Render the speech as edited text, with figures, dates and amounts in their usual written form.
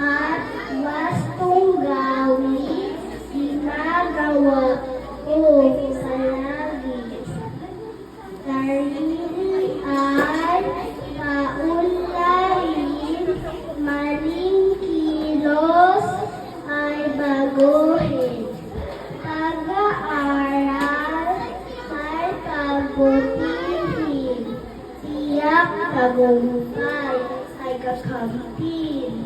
at wastong gawin ginagawa ko sa langit. Sarili ay paunlarin, maling kilos ay baguhin. Pag-aaral ay pagbutihin, tiyak tagumpay ay kakamtin.